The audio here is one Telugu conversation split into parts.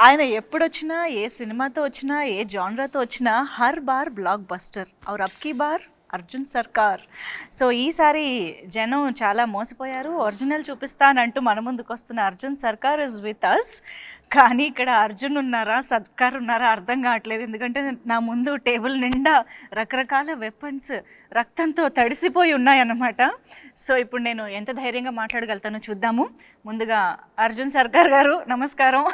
ఆయన ఎప్పుడొచ్చినా, ఏ సినిమాతో వచ్చినా, ఏ జానరాతో వచ్చినా హర్ బార్ బ్లాక్ బస్టర్. ఔర్ అబ్ కీ బార్ అర్జున్ సర్కార్. సో ఈసారి జనం చాలా మోసపోయారు. ఒరిజినల్ చూపిస్తానంటూ మన ముందుకు వస్తున్న అర్జున్ సర్కార్ ఇస్ విత్ అస్. కానీ ఇక్కడ అర్జున్ ఉన్నారా, సర్కార్ ఉన్నారా అర్థం కావట్లేదు. ఎందుకంటే నా ముందు టేబుల్ నిండా రకరకాల వెపన్స్ రక్తంతో తడిసిపోయి ఉన్నాయన్నమాట. సో ఇప్పుడు నేను ఎంత ధైర్యంగా మాట్లాడగలుగుతానో చూద్దాము. ముందుగా అర్జున్ సర్కార్ గారు నమస్కారం.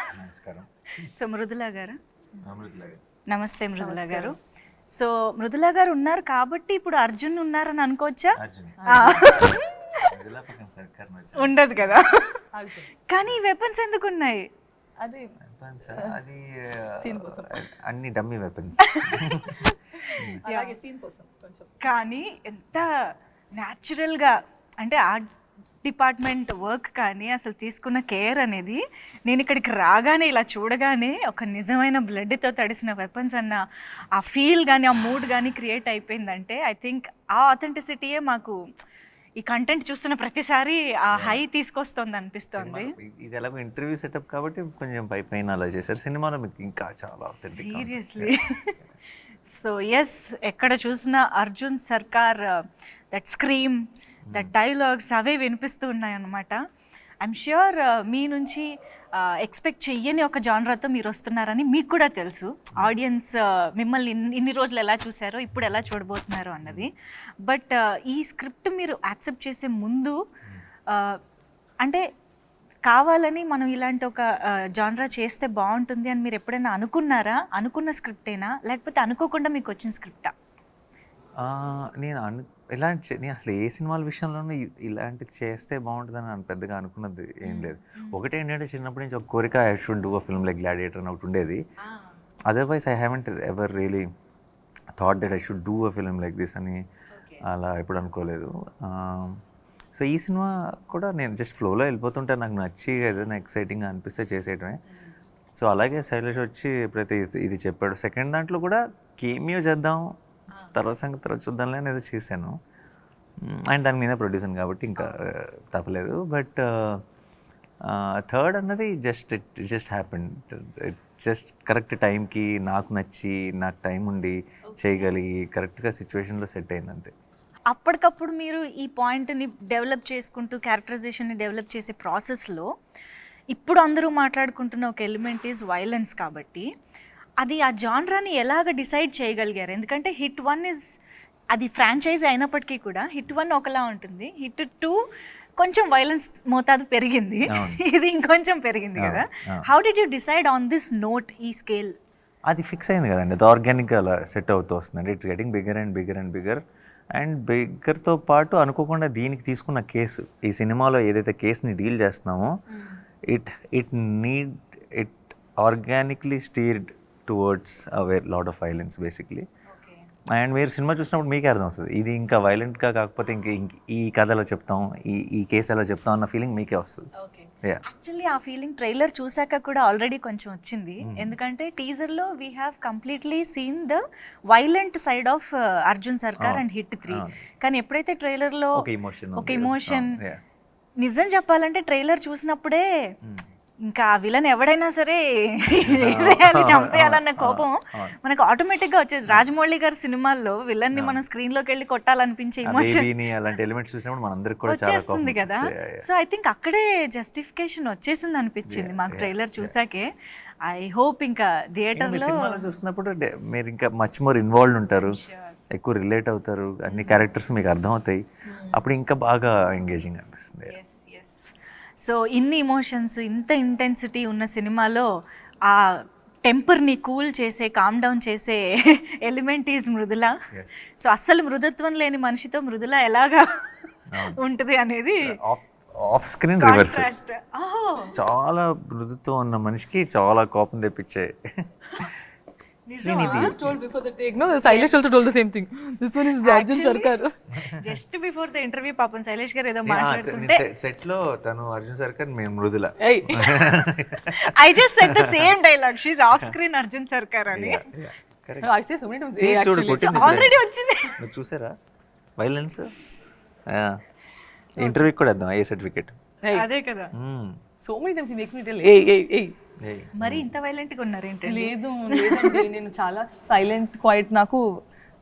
సో మృదులా గారు నమస్తే. మృదులా గారు, సో మృదులా గారు ఉన్నారు కాబట్టి ఇప్పుడు అర్జున్ ఉన్నారని అనుకోవచ్చా? ఉండదు కదా. కానీ ఈ వెపన్స్ ఎందుకు ఉన్నాయి? అది అన్ని డమ్మీ వెపన్స్. కానీ ఎంత న్యాచురల్గా అంటే ఆర్ట్ డిపార్ట్మెంట్ వర్క్ కానీ అసలు తీసుకున్న కేర్ అనేది, నేను ఇక్కడికి రాగానే ఇలా చూడగానే ఒక నిజమైన బ్లడ్తో తడిసిన వెపన్స్ అన్న ఆ ఫీల్ కానీ ఆ మూడ్ కానీ క్రియేట్ అయిపోయిందంటే ఐ థింక్ ఆ ఆథెంటిసిటీయే మాకు ఈ కంటెంట్ చూస్తున్న ప్రతిసారి ఆ హై తీసుకొస్తుంది అనిపిస్తుంది. ఇది ఎలాగో ఇంటర్వ్యూ సెటప్ కాబట్టి కొంచెం పైన అలా చేశారు. సినిమాలో మీకు ఇంకా చాలా సీరియస్లీ. సో ఎస్, ఎక్కడ చూసినా అర్జున్ సర్కార్ దట్ స్క్రీమ్, దట్ డైలాగ్స్ అవే వినిపిస్తూ ఉన్నాయన్నమాట. ఐఎమ్ ష్యూర్ మీ నుంచి ఎక్స్పెక్ట్ చెయ్యని ఒక జానరాతో మీరు వస్తున్నారని మీకు కూడా తెలుసు. ఆడియన్స్ మిమ్మల్ని ఇన్ని రోజులు ఎలా చూసారో ఇప్పుడు ఎలా చూడబోతున్నారు అన్నది. బట్ ఈ స్క్రిప్ట్ మీరు యాక్సెప్ట్ చేసే ముందు అంటే కావాలని మనం ఇలాంటి ఒక జానరా చేస్తే బాగుంటుంది అని మీరు ఎప్పుడైనా అనుకున్నారా? అనుకున్న స్క్రిప్టేనా లేకపోతే అనుకోకుండా మీకు వచ్చిన స్క్రిప్టా? నేను నేను అసలు ఏ సినిమాల విషయంలోనూ ఇలాంటిది చేస్తే బాగుంటుందని నేను పెద్దగా అనుకున్నది ఏం లేదు. ఒకటి ఏంటంటే చిన్నప్పటి నుంచి ఒక కోరిక, I should do a film like gladiator అని ఒకటి ఉండేది. Otherwise I haven't ever really thought that I should do a film like this అని అలా ఎప్పుడు అనుకోలేదు. సో ఈ సినిమా కూడా నేను జస్ట్ ఫ్లోలో వెళ్ళిపోతుంటే నాకు నచ్చి ఏదైనా ఎక్సైటింగ్గా అనిపిస్తే చేసేయటమే. సో అలాగే శైలేష్ వచ్చి ఎప్పుడైతే ఇది చెప్పాడు, సెకండ్ దాంట్లో కూడా కేమియో చేద్దాం, తర్వాత సంగతి తర్వాత చూద్దాంలే అనేది చేశాను. అండ్ దానికి నేనే ప్రొడ్యూసర్ కాబట్టి ఇంకా తప్పలేదు. బట్ థర్డ్ అన్నది జస్ట్ హ్యాపెన్. జస్ట్ కరెక్ట్ టైంకి నాకు నచ్చి నాకు టైం ఉండి చేయగలిగి కరెక్ట్గా సిచ్యువేషన్లో సెట్ అయింది అంతే. అప్పటికప్పుడు మీరు ఈ పాయింట్ని డెవలప్ చేసుకుంటూ క్యారెక్టరైజేషన్ని డెవలప్ చేసే ప్రాసెస్లో ఇప్పుడు అందరూ మాట్లాడుకుంటున్న ఒక ఎలిమెంట్ ఈజ్ వైలెన్స్. కాబట్టి అది ఆ జానరాని ఎలాగ డిసైడ్ చేయగలిగారు? ఎందుకంటే హిట్ 1 ఇస్ అది ఫ్రాంచైజీ అయినప్పటికీ కూడా హిట్ 1 ఒకలా ఉంటుంది, హిట్ 2 కొంచెం వైలెన్స్ మోతాదు పెరిగింది, ఇది ఇంకొంచెం పెరిగింది కదా. How did you decide on this note, ఈ స్కేల్? అది ఫిక్స్ అయింది కదండి, అది ఆర్గానిక్గా అలా సెట్ అవుతూ వస్తుందండి. It's getting bigger and bigger and bigger. And బిగ్గర్తో పాటు అనుకోకుండా దీనికి తీసుకున్న కేసు, ఈ సినిమాలో ఏదైతే కేసుని డీల్ చేస్తున్నామో it organically steered towards lot of violence basically. And మీరు సినిమా చూసినప్పుడు మీకే అర్థం వస్తుంది ఇది ఇంకా వైలెంట్గా కాకపోతే ఈ కథలో చెప్తాం, ఈ కేసు ఎలా చెప్తాం అన్న ఫీలింగ్ మీకే వస్తుంది. యాక్చువల్లీ ఆ ఫీలింగ్ ట్రైలర్ చూసాక కూడా ఆల్రెడీ కొంచెం వచ్చింది. ఎందుకంటే టీజర్లో we have completely seen the violent side of Arjun Sarkar and hit 3. కానీ ఎప్పుడైతే ట్రైలర్లో ఒక ఇమోషన్, నిజం చెప్పాలంటే ట్రైలర్ చూసినప్పుడే ఇంకా విలన్ ఎవడైనా సరే వేసేయాలి, చంపేయాలన్న కోపం మనకు ఆటోమేటిక్గా వచ్చేది. రాజమౌళి గారి సినిమాల్లో విలన్ని మనం స్క్రీన్లోకి వెళ్ళి కొట్టాలనిపించే ఇమోషన్ వచ్చేస్తుంది కదా. సో ఐ థింక్ అక్కడే జస్టిఫికేషన్ వచ్చేసింది అనిపించింది మాకు ట్రైలర్ చూసాకే. ఐ హోప్ ఇంకా థియేటర్లో చూసినప్పుడు మీరు ఇంకా మచ్ మోర్ ఇన్వాల్వ్ ఉంటారు, ఎక్కువ రిలేట్ అవుతారు, అన్ని క్యారెక్టర్స్ మీకు అర్థమవుతాయి, అప్పుడు ఇంకా బాగా ఎంగేజింగ్ అనిపిస్తుంది. సో ఇన్ని ఇమోషన్స్, ఇంత ఇంటెన్సిటీ ఉన్న సినిమాలో ఆ టెంపర్ని కూల్ చేసే, కామ్ డౌన్ చేసే ఎలిమెంట్ ఈజ్ మృదుల. సో అస్సలు మృదుత్వం లేని మనిషితో మృదుల ఎలాగా ఉంటుంది అనేది ఆఫ్ స్క్రీన్ రివర్స్. చాలా మృదుత్వం ఉన్న మనిషికి చాలా కోపం తెప్పించే. Just told before the take, no, Shailesh also told the same thing. This one is Arjun Sarkar. Just before the interview, పాపం శైలేష్ గారు ఏదో మాట్లాడుతుంటే సెట్ లో తను అర్జున్ సర్కార్, మేము Mrudula. I just said the same dialogue. She's off screen Arjun Sarkar అని. I say so many times. Actually, already వచ్చింది. చూసారా వైలెన్స్? ఇంటర్వ్యూ కూడా ఇద్దాం, ఏ సర్టిఫికేట్. అదే కదా. So many times he makes me tell, hey, మరి ఇంత వైలెంట్గా ఉన్నారు ఏంటండి? లేదండి నేను చాలా సైలెంట్ క్వైట్. నాకు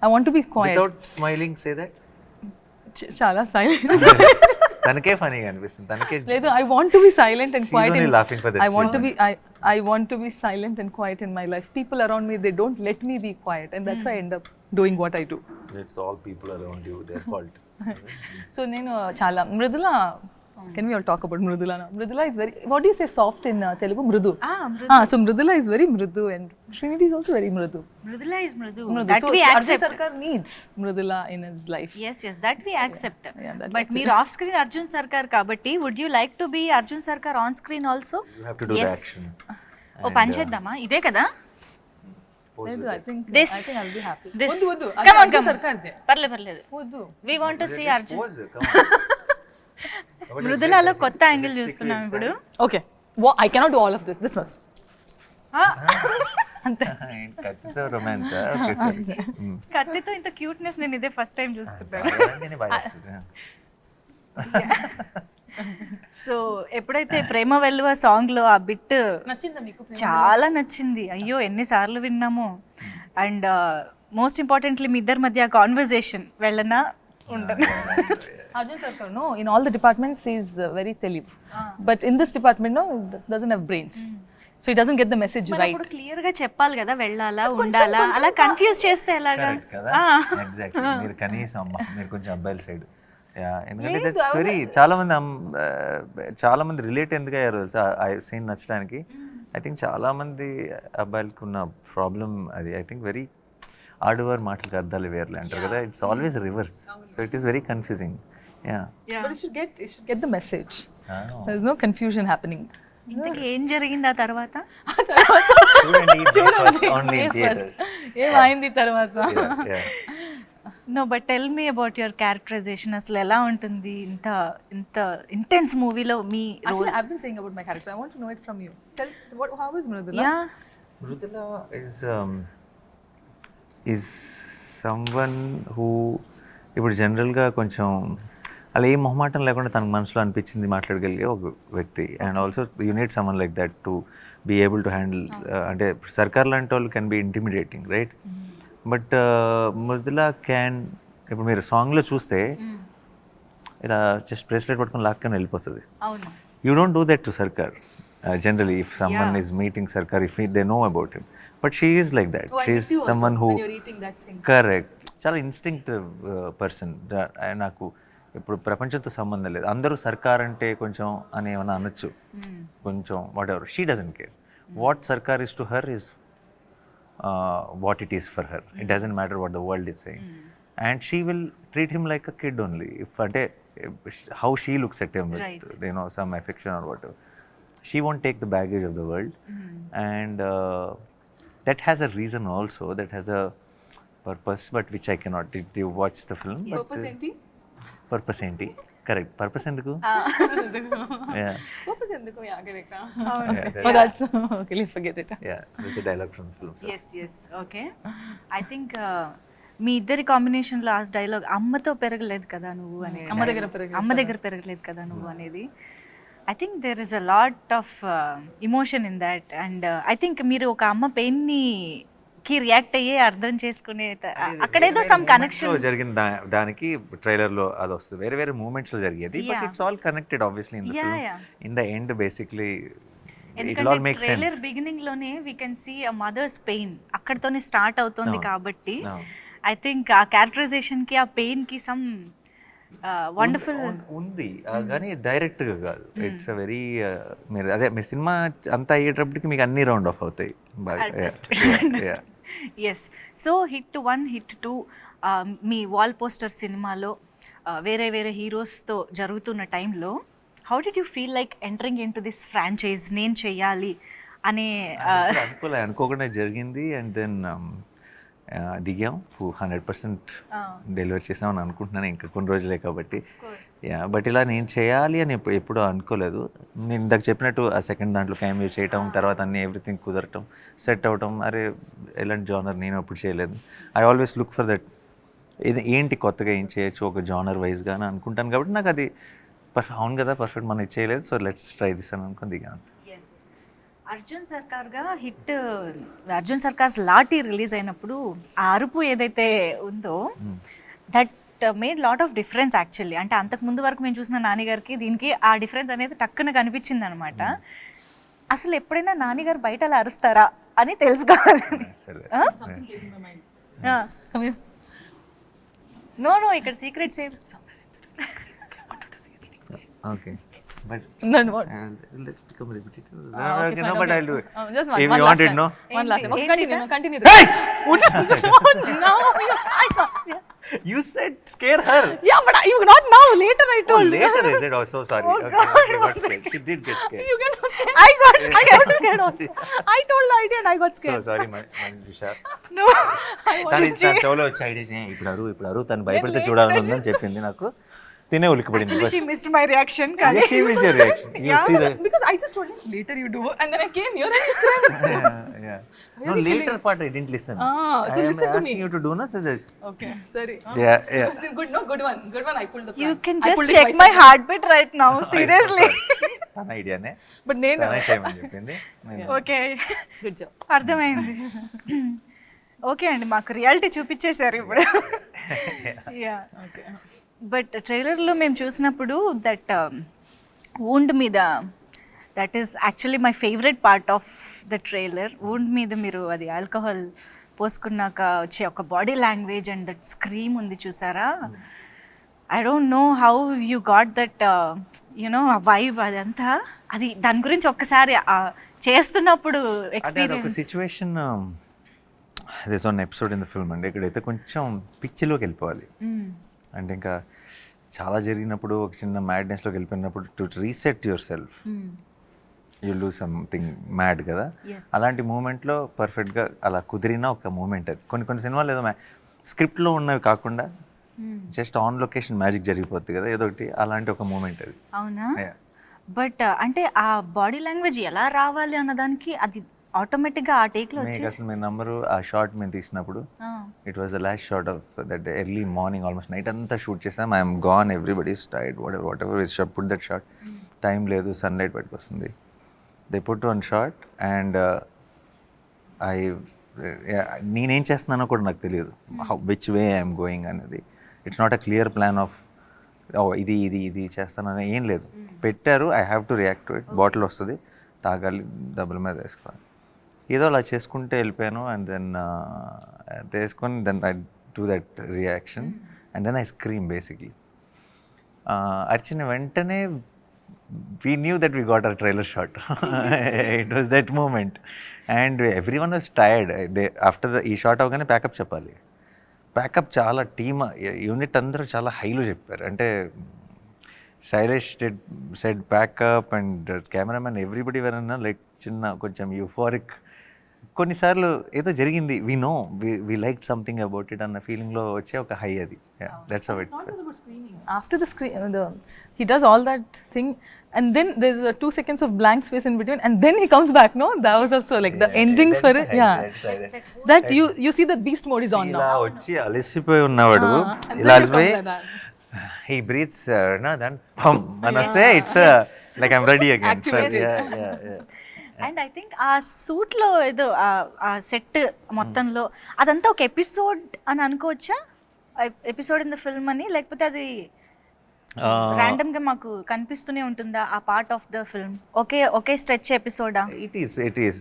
I want to be quiet. Without smiling say that. చాలా సైలెంట్. తనకే ఫనీగా అనిపిస్తుంది, తనకే. లేదు, I want to be silent and quiet. I want to be silent and quiet in my life. People around me, they don't let me be quiet, and that's why I end up doing what I do. It's all people around you, their fault. So నేను చాలా Mrudula. Can we all talk about Mridula now? Mridula is very, what do you say soft in Telugu? Mrudu. So Mridula is very mrudu and Srinidhi is also very mrudu. Mridula is mrudu. Mrudu. That So we Arjun accept. Sarkar needs Mridula in his life. Yes, that we accept. Yeah, that But మీరు ఆఫ్ స్క్రీన్ అర్జున్ సర్కార్ కాబట్టి would you like to be Arjun Sarkar on screen also? You have to do the Yes. action. ఓ పని చేద్దామా? ఇదే కదా లేదు, I think This- I'll be happy. this- వద్దు Come on, Arjun come on. Sarkar they. పర్లేదు వద్దు. we want to see Arjun. Pose, come on. మృదులలో కొత్త యాంగిల్ చూస్తున్నాం ఇప్పుడు. Okay. Well, I cannot do all of this. This must. అంతే. కత్తితో రొమాన్స్. ఓకే సరే. కత్తితో ఇంత క్యూట్నెస్ నేను ఇదే ఫస్ట్ టైం చూస్తున్నాను. సో ఎప్పుడైతే ప్రేమ వెల్లువ సాంగ్ లో ఆ బిట్ నచ్చిందా మీకు? చాలా నచ్చింది. అయ్యో ఎన్నిసార్లు విన్నాము. అండ్ మోస్ట్ ఇంపార్టెంట్లీ మీ ఇద్దరి మధ్య కాన్వర్జేషన్ వెళ్ళనా ఉండనా? Arjun Sarkar, no, in all the departments he is very telive. But in this department, no, doesn't have brains. So he doesn't get the message right. ఇప్పుడు క్లియర్ గా చెప్పాలి కదా, వెళ్ళాలా ఉండాలా, అలా కన్ఫ్యూజ్ చేస్తే ఎలాగా? ఎగ్జాక్ట్లీ. మీరు కనీసం అమ్మ మీరు కొంచెం అబ్బాయిల సైడ్. ఎందుకంటే దట్స్ వెరీ చాలా మంది రిలేట్ ఎందుకు అయ్యారు తెలుసా ఆ సీన్ నచ్చడానికి. ఐ థింక్ చాలా మంది అబ్బాయిలకు ఉన్న ప్రాబ్లం అది. ఐ థింక్ వెరీ ఆడవారు మాటలకు అర్థాలు వేర్లే అంటారు కదా. It's always reverse. So it is very confusing. But you should get the message. There's no confusion happening. ఇంతకీ ఏం జరిగింది ఆ తర్వాత? ఏమైంది తర్వాత? No but tell me about your characterisation. అసలు ఎలా ఉంటుంది ఇంత ఇంత ఇంటెన్స్ మూవీలో మీ role? Actually, I've been saying about my character. I want to know it from you. How is Mridula? Yeah Mridula is someone who ఇప్పుడు జనరల్గా కొంచెం అలా ఏ మొహమాటం లేకుండా తన మనసులో అనిపించింది మాట్లాడగలిగే ఒక వ్యక్తి. And also you need someone like that to be able to handle. అంటే సర్కార్ లాంటి వాళ్ళు can be intimidating, right? But Mridula can, ఇప్పుడు మీరు సాంగ్లో చూస్తే ఇలా జస్ట్ బ్రేస్లెట్ పట్టుకొని లాక్కొని వెళ్ళిపోతుంది. అవును. You don't do that to Sarkar generally. If someone is meeting Sarkar, if they know about him, but she is like that. She is someone who, correct, చాలా ఇన్స్టింక్టివ్ పర్సన్. నాకు ఇప్పుడు ప్రపంచంతో సంబంధం లేదు, అందరూ సర్కార్ అంటే కొంచెం అని ఏమైనా అనొచ్చు, కొంచెం whatever. She doesn't care. What Sarkar is to her is what it is for her. It doesn't matter what the world is saying. And she will treat him like a kid only. If అంటే how she looks at him with some affection or whatever. She won't take the baggage of the world. And that has a reason also, that has a purpose, but which I cannot. Did you watch the film? Purpose enti? Purpose enti? Correct. Purpose enduku? Yeah. Purpose enduku? Yeah, correct. Yeah, Oh, that's okay. Let's forget it. Yeah, that's a dialogue from the film. So. Yes okay. I think మీ ఇద్దరి కాంబినేషన్లో ఆ డైలాగ్ అమ్మతో పెరగలేదు కదా నువ్వు అనేది, అమ్మ దగ్గర పెరగలేదు కదా నువ్వు అనేది. I think there is a lot of emotion in that, and I think మీరు ఒక అమ్మ పెయిన్కి రియాక్ట్ అయ్యే అర్థం చేసుకునే అక్కడేదో సమ్ కనెక్షన్ జరిగిన దానికి ట్రైలర్లో అది వస్తుంది. వేరే వేరే మూమెంట్స్లో జరిగేది, but it's all connected obviously in the film. In the end basically ఎందుకంటే ట్రైలర్ బిగినింగ్ లోనే we can see a mother's pain అక్కడతోనే స్టార్ట్ అవుతుంది కాబట్టి ఐ థింక్ ఆ క్యారెక్టరైజేషన్ కి ఆ పెయిన్ కి సమ్ వండర్ఫుల్ ఉంది, కానీ డైరెక్ట్గా కాదు. ఇట్స్ అ వెరీ మీరు అదే మీ సినిమా అంతా అయ్యేటప్పటికి మీకు అన్ని రౌండ్ ఆఫ్ అవుతాయి బాగా. ఎస్. సో హిట్ 1 హిట్ 2 మీ వాల్ పోస్టర్ సినిమాలో వేరే వేరే హీరోస్తో జరుగుతున్న టైంలో how did you feel like entering in to this franchise? నేను చెయ్యాలి అనే అనుకోకుండా జరిగింది. అండ్ దెన్ దిగాం, 100% డెలివరీ చేసామని అనుకుంటున్నాను, ఇంకా కొన్ని రోజులే కాబట్టి. బట్ ఇలా నేను చేయాలి అని ఎప్పుడూ అనుకోలేదు. నేను ఇందాక చెప్పినట్టు ఆ సెకండ్ దాంట్లో క్యామియో చేయటం, తర్వాత అన్ని ఎవ్రీథింగ్ కుదరటం, సెట్ అవటం, అరే ఎలాంటి జానర్ నేను అప్పుడు చేయలేదు. I always look for that, ఇది ఏంటి కొత్తగా ఏం చేయొచ్చు ఒక జానర్ వైజ్గా అని అనుకుంటాను. కాబట్టి నాకు అది అవును కదా పర్ఫెక్ట్ మనం ఇది చేయలేదు, సో లెట్స్ ట్రై దిస్ అని అనుకుని దిగాను. అర్జున్ సర్కార్గా హిట్ అర్జున్ సర్కార్స్ లాఠీ రిలీజ్ అయినప్పుడు ఆ అరుపు ఏదైతే ఉందో that made lot of difference actually. అంటే అంతకు ముందు వరకు మేము చూసిన నాని గారికి దీనికి ఆ డిఫరెన్స్ అనేది టక్కున కనిపించింది అనమాట. అసలు ఎప్పుడైనా నాని గారు బయట అలా అరుస్తారా అని తెలుసుకోవాలి. నో నో ఇక్కడ సీక్రెట్స్ ఏం Okay. But Then what? let's become repetitive. Okay, No, fine, but okay. I'll do it. Just If one you last want it, time. no? One last time. Okay, Hey! continue. Hey! No, I can't. You said scare her. Yeah, but you not now. Later I Oh, told. later is it? Oh, so sorry. Oh, Okay, God. okay, got scared. She did get scared. You get scared. I got scared also. I told the idea and I got So scared. sorry, my Vishal. No తను తన చెవులో వచ్చి ఐడియా ఇప్పుడు అరువు తను భయపడితే చూడాలని ఉందని చెప్పింది నాకు. తినే ఉలికిపడింది. Actually she missed my reaction కానీ Yes, she missed your reaction. You see the Because I just told him later you do, and then I came here and you screamed. yeah. No, later part I didn't listen. Ah, so I am listen to asking me. you to do no, so this. Okay, sorry. Yeah. Good, no, good one. I pulled the plan. You can I just pulled it check twice my again. Heart beat right now seriously. తన ఐడియానే But నేను తనే చేయమని చెప్పింది. Okay good job. అర్థమైంది. ఓకే అండి, మాకు రియాలిటీ చూపించేశారు ఇప్పుడు. Yeah Okay. బట్ ట్రైలర్లో మేము చూసినప్పుడు దట్ వూండ్ మీద that is actually my favourite part of the trailer. Wound మీద మీరు అది ఆల్కహాల్ పోసుకున్నాక వచ్చే ఒక body language and that scream ఉంది చూసారా. I don't know how you got that you know ఆ వైబ్ అదంతా. అది దాని గురించి ఒక్కసారి చేస్తున్నప్పుడు అదే ఒక experience. Situation this one episode in the film అండి. ఇక్కడైతే కొంచెం పిచ్చిలోకి వెళ్ళిపోవాలి. అంటే ఇంకా చాలా జరిగినప్పుడు ఒక చిన్న మ్యాడ్నెస్లోకి వెళ్ళిపోయినప్పుడు to reset your self you do something mad కదా. Yes. అలాంటి మూమెంట్లో పర్ఫెక్ట్గా అలా కుదిరిన ఒక మూమెంట్ అది. కొన్ని సినిమాలు ఏదో స్క్రిప్ట్లో ఉన్నవి కాకుండా జస్ట్ ఆన్ లొకేషన్ మ్యాజిక్ జరిగిపోద్ది కదా ఏదో ఒకటి, అలాంటి ఒక మూమెంట్ అది. అవునా? Yeah. బట్ అంటే ఆ బాడీ లాంగ్వేజ్ ఎలా రావాలి అన్నదానికి అది ఆటోమేటిక్గా ఆ టేక్లో మీకు వచ్చేసి అసలు మీ నంబరు ఆ షార్ట్ మేము తీసినప్పుడు it was the last short of that early morning almost night అంతా షూట్ చేసాం. I'm gone, everybody is tired, what ever with put that short. Time లేదు, సన్లైట్ బయటకు వస్తుంది. They put one short and నేనేం చేస్తున్నానో కూడా నాకు తెలియదు, విచ్ వే ఐఎమ్ గోయింగ్ అనేది. It's not a clear plan of ఇది ఇది ఇది చేస్తానని ఏం లేదు. పెట్టారు, I have to react to it. Bottle వస్తుంది, తాగాలి, డబ్బుల మీద వేసుకోవాలి, ఏదో అలా చేసుకుంటే వెళ్ళిపోయాను. అండ్ దెన్ వేసుకొని then I do that reaction and then I scream basically. అర్చిన వెంటనే we knew that we got our trailer shot. It was that moment and everyone was tired. After the ఈ షాట్ అవగానే ప్యాకప్ చెప్పాలి. ప్యాకప్ చాలా టీమ్ యూనిట్ అందరూ చాలా హైలో చెప్పారు. అంటే Shailesh said pack up and cameraman everybody వరన్నా లైక్ చిన్న కొంచెం యూఫోరిక్. కొన్నిసార్లు ఏదో జరిగింది, we know we like something about it అన్న ఫీలింగ్లో వచ్చే ఒక హై అది. That's how it. Not just about screaming. After the scream, he does all that thing, and then there's 2 seconds of blank space in between, and then he comes back. No, that was also like the ending for it. Yeah, that you see the beast mode is on ఇలా now. వచ్చి అలసిపోయి ఉన్నవాడు And ఇలా then it comes అలసిపోయి like that. he breathes then pum and say it's like I'm ready again. Activated. Yeah. And I think ఆ సూట్లో ఏదో ఆ సెట్ మొత్తంలో అదంతా ఒక ఎపిసోడ్ అని అనుకోవచ్చా? ఎపిసోడ్ ఇన్ ద ఫిల్మ్ అని, లేకపోతే అది ర్యాండమ్గా మాకు కనిపిస్తూనే ఉంటుందా ఆ పార్ట్ ఆఫ్ ద ఫిల్మ్? ఒకే స్ట్రెచ్ ఎపిసోడా? it is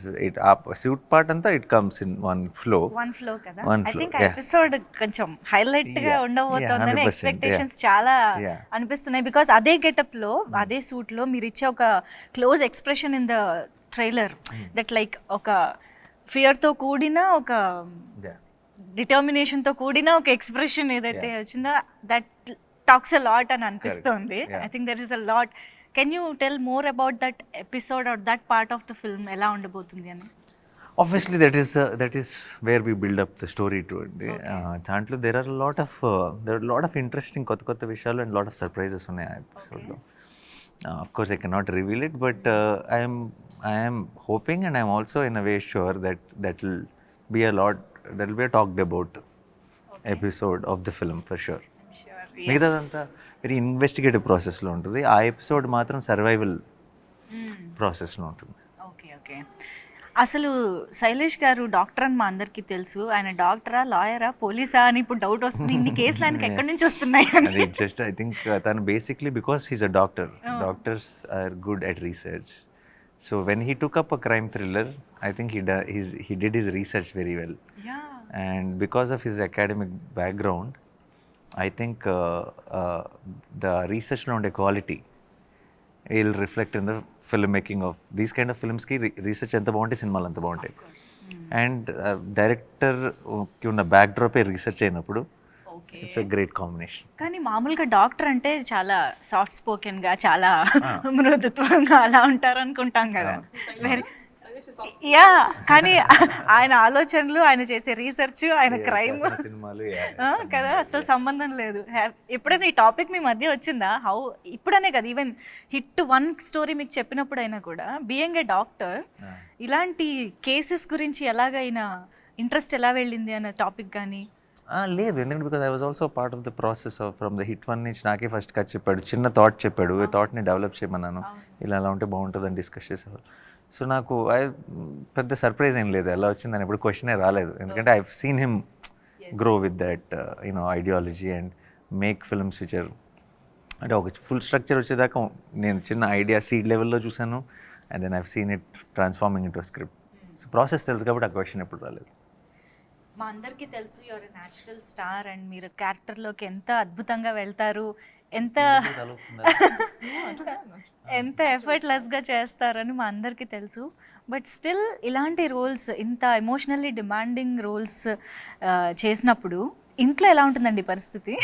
ఆ సూట్ పార్ట్ అంతా it comes in one flow. One flow కదా. One ఐ flow, థింక్ ఆ yeah. ఎపిసోడ్ కొంచెం హైలైట్ గా Yeah, ఉండబోతోందని 100%, ఎక్స్పెక్టేషన్స్ చాలా Yeah. అనిపిస్తున్నాయి. బికాస్ అదే గెటప్ లో అదే సూట్ లో మీరు ఇచ్చే ఒక close expression in the trailer that like ఒక ఫియర్ తో కూడిన ఒక డిటర్మినేషన్ తో కూడిన ఒక ఎక్స్ప్రెషన్ ఏదైతే వచ్చిందో దట్ టాక్స్ అ లాట్ అని అనిపిస్తుంది. I think there is a lot. Can you tell more about that episode or that part of the film ఎలా ఉండబోతుంది అని? Obviously that is where we build up the story to it. దాంట్లో there are a lot of interesting కొత్త విషయాలు and lot of surprises ఉన్నాయి ఆ ఎపిసోడ్లో. Of course I cannot reveal it, but I am hoping and I am also in a way sure that will be a talked about episode of the film for sure. మిగతాదంతా వెరీ ఇన్వెస్టిగేటివ్ ప్రాసెస్లో ఉంటుంది. ఆ ఎపిసోడ్ మాత్రం సర్వైవల్ ప్రాసెస్లో ఉంటుంది. Okay okay. అసలు శైలేష్ గారు డాక్టర్ అని మా అందరికీ తెలుసు. ఆయన డాక్టరా, లాయరా, పోలీసా అని ఇప్పుడు డౌట్ వస్తుంది. ఇన్ని కేసులు ఆయనకి ఎక్కడి నుంచి వస్తున్నాయి అని. అది జస్ట్ ఐ థింక్ తను basically because he's a doctor. Doctors are good at research. So when he took up a crime thriller, I think he did his research very well. Yeah. And because of his academic background, I think the research around quality will reflect in the filmmaking of these kind of films ki research anta bagunte cinemalu anta baguntayi. And director ki unna backdrop e research ayinappudu it's a great combination. కానీ మామూలుగా డాక్టర్ అంటే చాలా సాఫ్ట్ స్పోకెన్గా, చాలా మృదుత్వంగా అలా ఉంటారు అనుకుంటాం కదా. వెరీ యా, కానీ ఆయన ఆలోచనలు, ఆయన చేసే రీసెర్చ్, ఆయన క్రైమ్ సినిమాలు కదా అసలు సంబంధం లేదు. ఎప్పుడైనా ఈ టాపిక్ మీ మధ్య వచ్చిందా? హౌ ఇప్పుడనే కదా, ఈవెన్ హిట్ 1 స్టోరీ మీకు చెప్పినప్పుడు అయినా కూడా బీయింగ్ ఏ డాక్టర్ ఇలాంటి కేసెస్ గురించి ఎలాగైనా ఇంట్రెస్ట్ ఎలా వెళ్ళింది అనే టాపిక్ కానీ? లేదు, ఎందుకంటే because I was also part of the process of from the hit 1 నుంచి నాకే ఫస్ట్ కట్ చెప్పాడు, చిన్న థాట్ చెప్పాడు, ఈ థాట్ని డెవలప్ చేయమన్నాను, ఇలా ఎలా ఉంటే బాగుంటుందని డిస్కస్ చేసేవాళ్ళు. సో నాకు పెద్ద సర్ప్రైజ్ ఏం లేదు ఎలా వచ్చిందని, ఎప్పుడు క్వశ్చనే రాలేదు, ఎందుకంటే I seen him grow with that ideology and make films which are అంటే ఒక ఫుల్ స్ట్రక్చర్ వచ్చేదాకా నేను చిన్న ఐడియా సీడ్ లెవెల్లో చూసాను, and then I've seen it transforming in to script. So process తెలుసు కాబట్టి ఆ క్వశ్చన్ ఎప్పుడు రాలేదు. మా అందరికీ తెలుసు యువర్ న్యాచురల్ స్టార్ అండ్ మీరు క్యారెక్టర్లోకి ఎంత అద్భుతంగా వెళ్తారు, ఎంత ఎఫర్ట్లెస్గా చేస్తారని మా అందరికీ తెలుసు. బట్ స్టిల్ ఇలాంటి రోల్స్, ఇంత ఎమోషనల్లీ డిమాండింగ్ రోల్స్ చేసినప్పుడు ఇంట్లో ఎలా ఉంటుందండి పరిస్థితి?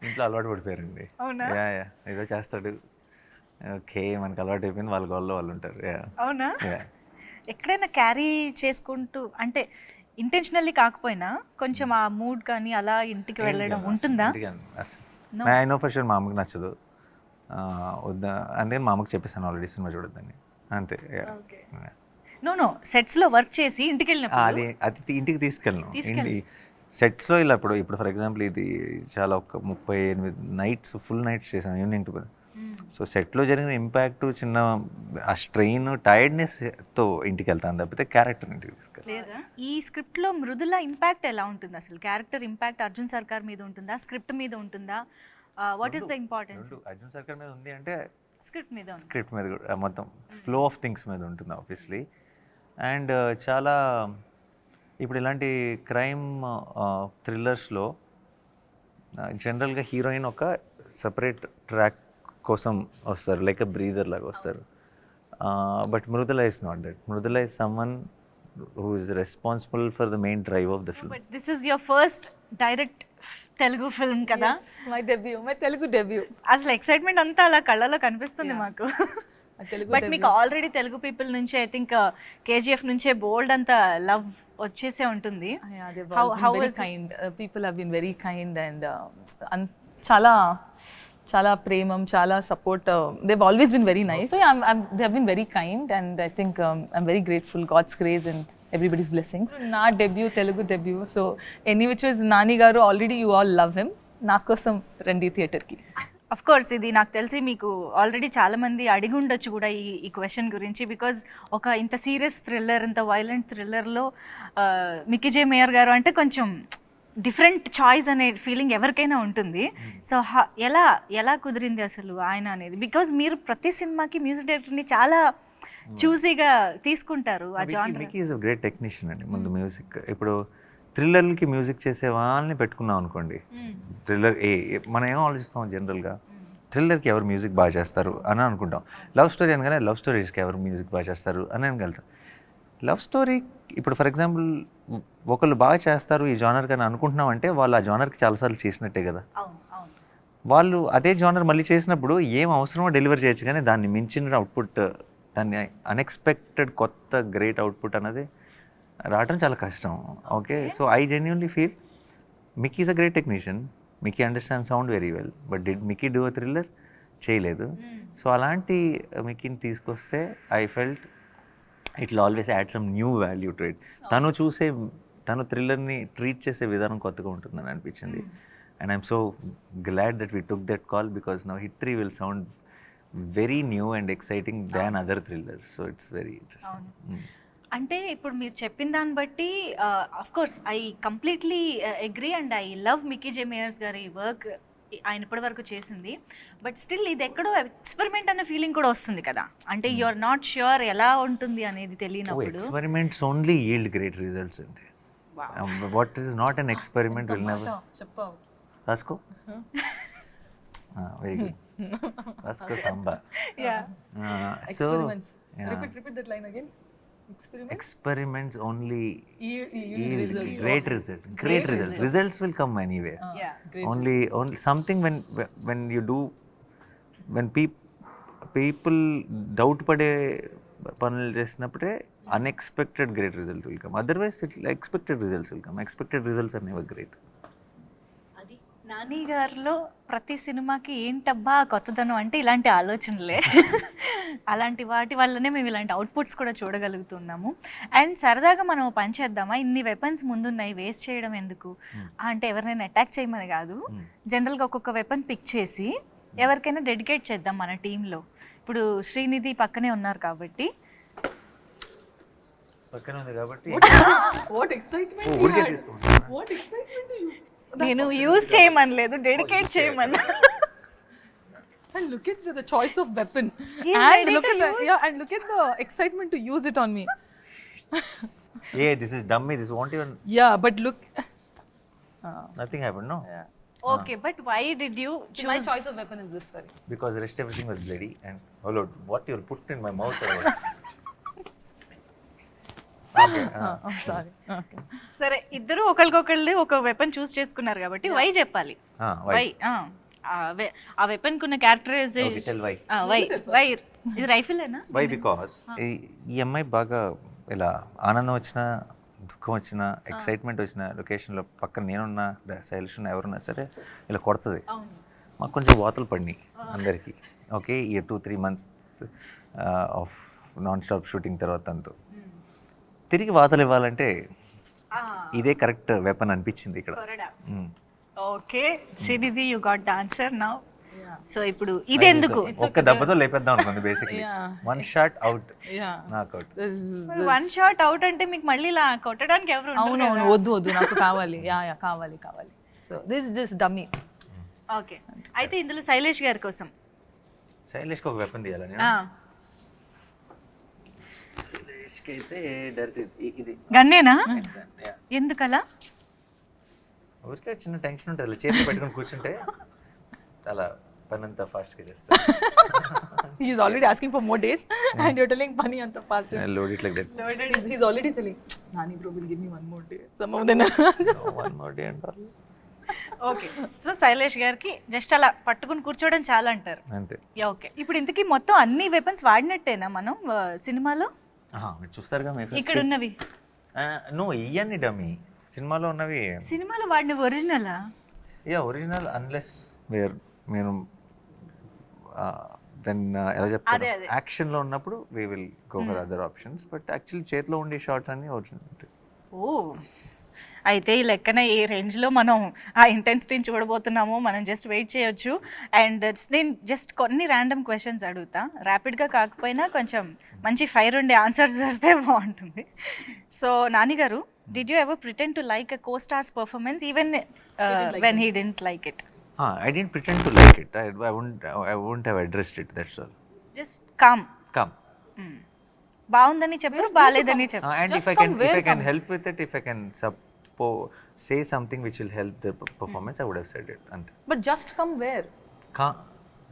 ఇంట్లో అలవాటు పడిపోయారండి. అవునా? ఏదో చేస్తాడు, ఓకే మనకు అలవాటు అయిపోయింది, వాళ్ళ గోల్లో వాళ్ళు ఉంటారు. అవునా? ఎక్కడైనా క్యారీ చేసుకుంటూ, అంటే ఇంటెన్షనల్లీ కాకపోయినా కొంచెం ఆ మూడ్ కానీ అలా ఇంటికి వెళ్ళడం ఉంటుందా? ఐ నో ఫర్ షూర్ మా అమ్మకి నచ్చదు, వద్దా అంటే మా అమ్మకి చెప్పేసాను ఆల్రెడీ సినిమా చూడొద్దని, అంతే. నో సెట్స్లో వర్క్ చేసి ఇంటికి వెళ్ళినప్పుడు అది ఇంటికి తీసుకెళ్ళను. సెట్స్లో ఇలా ఇప్పుడు ఫర్ ఎగ్జాంపుల్ ఇది చాలా ఒక 38 నైట్స్ ఫుల్ నైట్స్ చేశాను ఈవినింగ్ టు. సో సెట్లో జరిగిన ఇంపాక్ట్, చిన్న ఆ స్ట్రెయిన్, టైర్డ్నెస్తో ఇంటికి వెళ్తాను తప్పితే క్యారెక్టర్ ఇంటికి తీసుకెళ్ళి. ఈ స్క్రిప్ట్లో మృదుల ఇంపాక్ట్ ఎలా ఉంటుంది అసలు? క్యారెక్టర్ ఇంపాక్ట్ అర్జున్ సర్కార్ మీద ఉంటుందా, స్క్రిప్ట్ మీద ఉంటుందా? What is the importance? Arjun సర్కార్ మీద ఉంది అంటే స్క్రిప్ట్ మీద కూడా మొత్తం ఫ్లో ఆఫ్ థింగ్స్ మీద ఉంటుంది ఆబ్వియస్లీ. అండ్ చాలా ఇప్పుడు ఇలాంటి క్రైమ్ థ్రిల్లర్స్లో జనరల్గా హీరోయిన్ ఒక సపరేట్ ట్రాక్ కోసం వస్తారు, లైక్ అ బ్రీదర్ లాగా వస్తారు. But Mrudula is not that. Mrudula is someone who is responsible for the main drive of the film. But this is your first direct Telugu film కదా? My Telugu debut. అసలు ఎక్సైట్మెంట్ అంతా అలా కళ్ళలో కనిపిస్తుంది మాకు. బట్ మీకు ఆల్రెడీ తెలుగు పీపుల్ నుంచి ఐ థింక్ కేజీఎఫ్ నుంచే బోల్డ్ అంత లవ్ వచ్చేసే ఉంటుంది. People have been very kind and చాలా చాలా ప్రేమం, చాలా support. they've always been very nice. So yeah, they have been very kind and I think I'm very grateful, God's grace and everybody's blessings. Na debut, Telugu debut. So any which was Nani garu, already you all love him. Na kosam randi theater ki. Of course ఇది నాకు తెలిసి మీకు ఆల్రెడీ చాలామంది అడిగి ఉండొచ్చు కూడా ఈ క్వశ్చన్ గురించి. బికాజ్ ఒక ఇంత సీరియస్ థ్రిల్లర్, ఇంత వైలెంట్ థ్రిల్లర్లో మిక్కీ జే మేయర్ గారు అంటే కొంచెం డిఫరెంట్ చాయిస్ అనే ఫీలింగ్ ఎవరికైనా ఉంటుంది. సో ఎలా కుదిరింది అసలు ఆయన అనేది? బికాజ్ మీరు ప్రతి సినిమాకి మ్యూజిక్ డైరెక్టర్ని చాలా చూసీగా తీసుకుంటారు. ఆ genre. Mickey is a great technician అండి. ముందు మ్యూజిక్, ఇప్పుడు థ్రిల్లర్కి మ్యూజిక్ చేసే వాళ్ళని పెట్టుకున్నాం అనుకోండి, థ్రిల్లర్ మనం ఏం ఆలోచిస్తాం జనరల్గా, థ్రిల్లర్కి ఎవరు మ్యూజిక్ బాగా చేస్తారు అని అనుకుంటాం. లవ్ స్టోరీ అనగానే లవ్ స్టోరీస్కి ఎవరు మ్యూజిక్ బాగా చేస్తారు అని అనగలుగుతాం. లవ్ స్టోరీ ఇప్పుడు ఫర్ ఎగ్జాంపుల్ ఒకళ్ళు బాగా చేస్తారు ఈ జానర్ కానీ అనుకుంటున్నాం అంటే వాళ్ళు ఆ జానర్కి చాలాసార్లు చేసినట్టే కదా. వాళ్ళు అదే జానర్ మళ్ళీ చేసినప్పుడు ఏం అవసరమో డెలివర్ చేయొచ్చు, కానీ దాన్ని మించిన అవుట్పుట్, దాన్ని అన్ఎక్స్పెక్టెడ్ కొత్త గ్రేట్ అవుట్పుట్ అనేది రావడం చాలా కష్టం. Okay, so I genuinely feel Mickey is a great technician. Mickey understand sound very well, but did Mickey do a thriller? చేయలేదు. సో అలాంటి మిక్కీని తీసుకొస్తే I felt it will always add some new value to it. తను థ్రిల్లర్ని ట్రీట్ చేసే విధానం కొత్తగా ఉంటుందని అనిపించింది. And I'm so glad that we took that call because now hit 3 will sound very well, but did Mickey do a thriller? చేయలేదు. సో అలాంటి మిక్కీని తీసుకొస్తే I felt it will always add some new value to it. తను చూసే విధానం కొత్తగా ఉంటుందని అనిపించింది. And I'm so glad that we took that call because now Hit 3 will sound very new and exciting than other thrillers, so it's very అవును. ఇంట్రెస్టింగ్. అంటే ఇప్పుడు మీరు చెప్పిన దాన్ని బట్టి of course I completely agree and I love Mickey J Meyers గారి వర్క్, ఆయన ఇప్పటి వరకు చేసింది. బట్ స్టిల్ ఇది ఎక్కడో ఎక్స్పెరిమెంట్ అనే ఫీలింగ్ కూడా వస్తుంది కదా, అంటే యు ఆర్ నాట్ ష్యూర్ ఎలా ఉంటుంది అనేది తెలియనప్పుడు. Experiments only yield great results అంటే. What is not an experiment will never. చెప్పావు. రాసుకో. Very good. రాసుకో Samba. So Repeat that line again. experiments only Yield results. great result. Great results. Results will come anywhere. Yeah. Only something when you do, when people doubt పడే పనులు చేసినప్పుడే unexpected great result will come. Otherwise expected results will come. Expected results are never great. అది నాని గారిలో ప్రతి సినిమాకి ఏంటబ్బా కొత్తదనం అంటే ఇలాంటి ఆలోచనలే. అలాంటి వాటి వల్లనే మేము ఇలాంటి అవుట్పుట్స్ కూడా చూడగలుగుతున్నాము. అండ్ సరదాగా మనం పని చేద్దామా, ఇన్ని వెపన్స్ ముందున్నాయి వేస్ట్ చేయడం ఎందుకు అంటే ఎవరినైనా అటాక్ చేయమని కాదు, జనరల్గా ఒక్కొక్క వెపన్ పిక్ చేసి ఎవరికైనా డెడికేట్ చేద్దాం మన టీంలో. ఇప్పుడు శ్రీనిధి పక్కనే ఉన్నారు కాబట్టి. పక్కన ఉంది కాబట్టి What excitement! ఊరికే తీసుకుంటాను. What excitement you! నేను యూజ్ చేయమనలేదు, డెడికేట్ చేయమన్నా. And look at the choice of weapon. He's And ready look to at the, use. yeah, and look at the excitement to use it on me. Yeah, this is dummy. This won't even. Yeah, but look. Nothing happened, no? Yeah. Okay, but why did you So my choose? choice of weapon is this very. Because the rest everything was bloody and oh Lord, what you put in my mouth or what? Okay. I'm sorry. Okay. సరే, ఇద్దరు ఒకరికొకళ్ళు ఒక వెపన్ చూస్ చేసుకున్నారు కాబట్టి వై చెప్పాలి. Why? వై ఆ వెపన్ కున్న characterisation. Okay, tell why. Why ఇది రైఫిలేనా? Why? Because ఈ అమ్మాయి బాగా ఇలా ఆనందం వచ్చినా, దుఃఖం వచ్చినా, ఎక్సైట్మెంట్ వచ్చిన లొకేషన్లో పక్కన నేనున్నా, శైలిష్ ఉన్నా, ఎవరున్నా సరే ఇలా కొడుతుంది. అవును. మాకు కొంచెం వాతలు పడినాయి అందరికీ. ఓకే, ఈ 2-3 months of non stop shooting తర్వాత అంతా తిరిగి వాతలు ఇవ్వాలంటే ఇదే కరెక్ట్ వెపన్ అనిపించింది ఇక్కడ. Okay Srinidhi, you got the answer now. So ఇప్పుడు ఇది ఎందుకు? ఒక్క దెబ్బతో లేపేద్దాం అనుకుంది basically. One shot out, Yeah. నాక్ అవుట్. వన్ షాట్ అవుట్ అంటే మీకు మళ్ళీ ఇలా కొట్టడానికి ఎవరు ఉండరు అవును కదా? వద్దు వద్దు నాకు కావాలి. యా కావాలి. So this is just dummy. Okay, అయితే ఇందులో శైలేష్ గారి కోసం శైలేష్కి ఒక వెపన్ తీయాలని. శైలేష్కి అయితే డైరెక్ట్ ఇది గన్నేనా? ఎందుకలా? ఊరికే చిన్న టెన్షన్ ఉంటుంది, అలా చేతి పెట్టుకుని కూర్చుంటే అలా పని అంతా ఫాస్ట్గా చేస్తాను. He is already asking for more days and you're telling Pani anta fast. Load it like that. He's already telling, Nani bro will give me one more day. Some of them. No, one more day and all. Okay, so Shailesh గారికి జస్ట్ అలా పట్టుకుని కూర్చోవడం చాలా అంటారు. అంతే. ఓకే, ఇప్పుడు ఇంతకీ మొత్తం అన్ని వెపన్స్ వాడినట్టేనా మనం సినిమాలో? మీరు చూస్తారుగా మీ ఇక్కడ ఉన్నవి నో ఇవన్నీ డమ్మీ. సినిమాలో ఉన్నవి సినిమాలో వాడినవి ఒరిజినలా? యా ఒరిజినల్ అన్లెస్ మీరు దెన్ ఎలా చెప్తారు, యాక్షన్లో ఉన్నప్పుడు we will go for other options. But actually చేతిలో ఉండే షార్ట్స్ అన్నీ ఒరిజినల్ ఉంటాయి. ఓ, అయితే ఈ లెక్కన ఏ రేంజ్లో మనం ఆ ఇంటెన్సిటీని చూడబోతున్నామో మనం జస్ట్ వెయిట్ చేయొచ్చు. అండ్ నేను జస్ట్ కొన్ని ర్యాండమ్ క్వశ్చన్స్ అడుగుతా, ర్యాపిడ్గా కాకపోయినా కొంచెం మంచి ఫైర్ ఉండే ఆన్సర్స్ వస్తే బాగుంటుంది. So Nani garu, did you ever pretend to like a co-star's performance even when he didn't like it? I didn't pretend to like it. I wouldn't have addressed it, that's all. Just com. Come. బాగుందని చెప్పారు, బాగాలేదని చెప్పారు. And if I can help with it, if I can say something which will help the performance, I would have said it. And But just come where?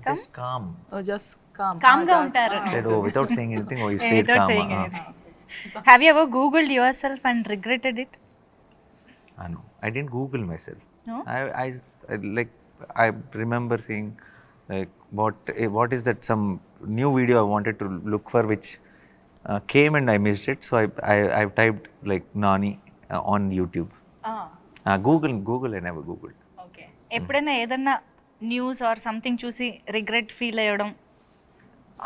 just calm. Oh, just calm. కామ్గా ఉంటారు. Said, oh, without saying anything, oh, you stayed Without calm. saying anything. Have you ever Googled yourself and regretted it? No, I didn't Google myself. No? I remember seeing like what is that some new video I wanted to look for which came and I missed it, so I've typed like Nani on YouTube. Google I never Googled. Okay, ఎప్పుడైనా ఏదన్నా న్యూస్ ఆర్ సంథింగ్ చూసి రిగ్రెట్ ఫీల్ అయ్యడం?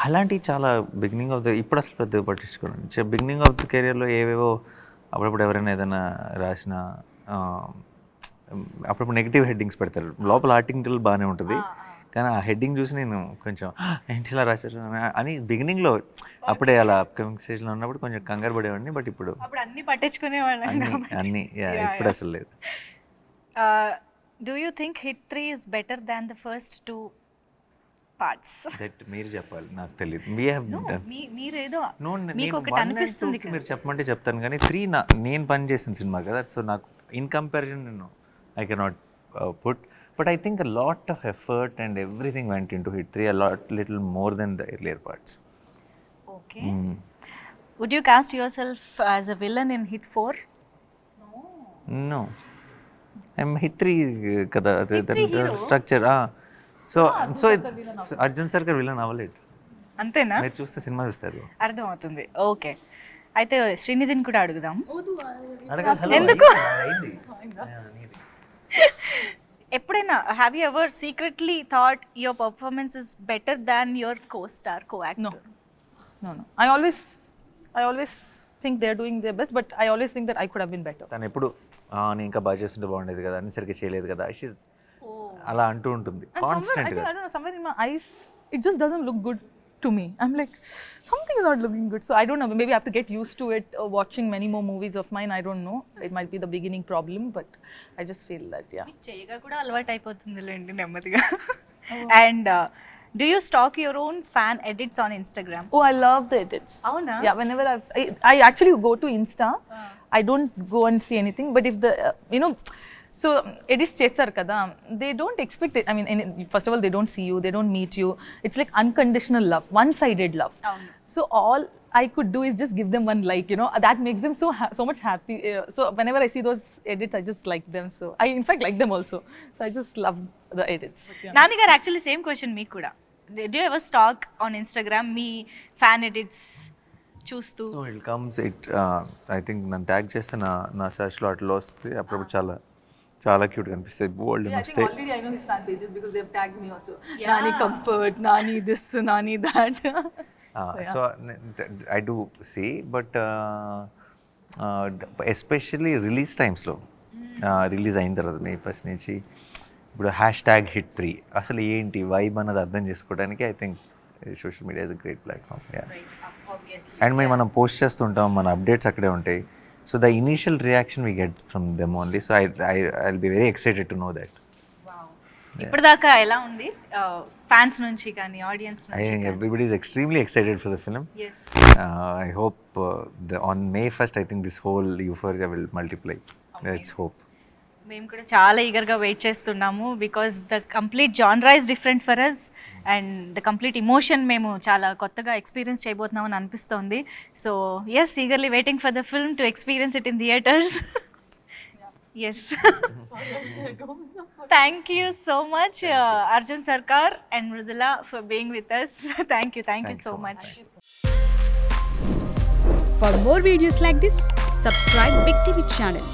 అలాంటివి చాలా బిగినింగ్ ఆఫ్ ద, ఇప్పుడు అసలు పెద్దగా పట్టించుకోండి. బిగినింగ్ ఆఫ్ ద కెరియర్లో ఏవేవో అప్పుడప్పుడు ఎవరైనా ఏదైనా రాసిన అప్పుడప్పుడు నెగిటివ్ హెడ్డింగ్స్ పెడతారు, లోపల ఆర్టికల్ బాగానే ఉంటుంది కానీ ఆ హెడ్డింగ్ చూసి నేను కొంచెం ఏంటి ఇలా రాశారు అని బిగినింగ్లో అప్పుడే అలా అప్కమింగ్ స్టేజ్లో ఉన్నప్పుడు కొంచెం కంగారు పడేవాడిని. బట్ ఇప్పుడు అప్పుడు అన్ని పట్టించుకునేవాళ్ళం. అన్నీ ఇప్పుడు అసలు లేదు. Do you think hit 3 is better than the first 2 parts? That మీరు చెప్పాలి, నాకు తెలియదు. మీరేదో No, మీకు నేను ఒకటి 1 and అనిపిస్తుంది 2 మీరు చెప్పమంటే చెప్తాను, కానీ 3 నేను పని చేసిన సినిమా కదా. సో నాకు ఇన్ కంపారిజన్ నేను I cannot put, but I think a lot of effort and everything went in to Hit 3, little more then the earlier parts. Okay. Would you cast your self as a villain in Hit 4? No, I'm Hit 3 కదా స్ట్రక్చర్. సో అర్జున్ సర్కార్ విలన్ అవ్వలేదు. అంతేనా? మీరు చూస్తే సినిమా చూస్తారు, అర్థమవుతుంది. ఓకే, అయితే శ్రీనిధిని కూడా అడుగుదాం. అడగాలి. ఎందుకు? ఎప్పుడైనా have you ever secretly thought your performance is better than your co-star, co-actor? No. I always think they're doing their best, but I always think that I could have been better. తను ఎప్పుడు నేను ఇంకా బాగా చేస్తుంటే బాగుండేది కదా, అన్ని సరిగ్గా చేయలేదు కదా, అలా అంటూ ఉంటుంది And somewhere, I కాన్స్టెంట్గా. think, I don't know, somewhere in my eyes, it just doesn't look good to me. I'm like, something is not looking good. So I don't know, maybe I have to get used to it, watching many more movies of mine. I don't know. It might be the beginning problem, but I just feel that, yeah. చేయగా కూడా అలవాటు అయిపోతుందిలేండి నెమ్మదిగా. And do you stock your own fan edits on Instagram? Oh, I love the edits. అవునా? Yeah, whenever I actually go to Insta, I don't go and see anything, but if the, so edits చేస్తారు కదా, they don't expect it. I mean, first of all, they don't see you, they don't meet you. It's like unconditional love, one-sided love. So all I could do is just give them one like, that makes them so much happy. So whenever I see those edits, I just like them. So I in fact like them also. So I just love the edits. Nani గారు, యాక్చువల్లీ సేమ్ క్వశ్చన్ మీకు కూడా. Do you ever stock on Instagram me fan edits చూస్తూ? ఇట్ కమ్స్ ఐ థింక్ నన్ను ట్యాగ్ చేస్తే నా సర్చ్లో అట్లా వస్తుంది. అప్పుడప్పుడు చాలా క్యూట్గా అనిపిస్తాయి, బోల్డ్ Yeah, I think వస్తాయి. already I know his fan pages because they've tagged me also. Nani comfort, Nani this, Nani that. So I do see, but especially release టైమ్స్లో, రిలీజ్ అయిన తర్వాత May 1st నుంచి ఇప్పుడు #HIT3 అసలు ఏంటి వైబ్ అన్నది అర్థం చేసుకోవడానికి I think social media is a great platform. And మనం పోస్ట్ చేస్తుంటాం, మన అప్డేట్స్ అక్కడే ఉంటాయి. So the initial reaction we get from them only. So I'll be very excited to know that. ఇప్పటిదాకా ఎలా ఉంది ఫ్యాన్స్ నుంచి కానీ ఆడియన్స్ I నుంచి? think everybody is extremely excited for the film. Yes. I hope on May 1st, I think this whole euphoria will multiply. Let's hope. మేము కూడా చాలా ఈగర్గా వెయిట్ చేస్తున్నాము, because the complete genre is different for us and the complete emotion మేము చాలా కొత్తగా ఎక్స్పీరియన్స్ చేయబోతున్నామని అనిపిస్తోంది. So yes, eagerly waiting for the film to experience it in theatres. Yes, thank you so much Arjun Sarkar and Mrudula for being with us. Thank you Thanks so so much. much. For more videos like this, subscribe Big TV channel.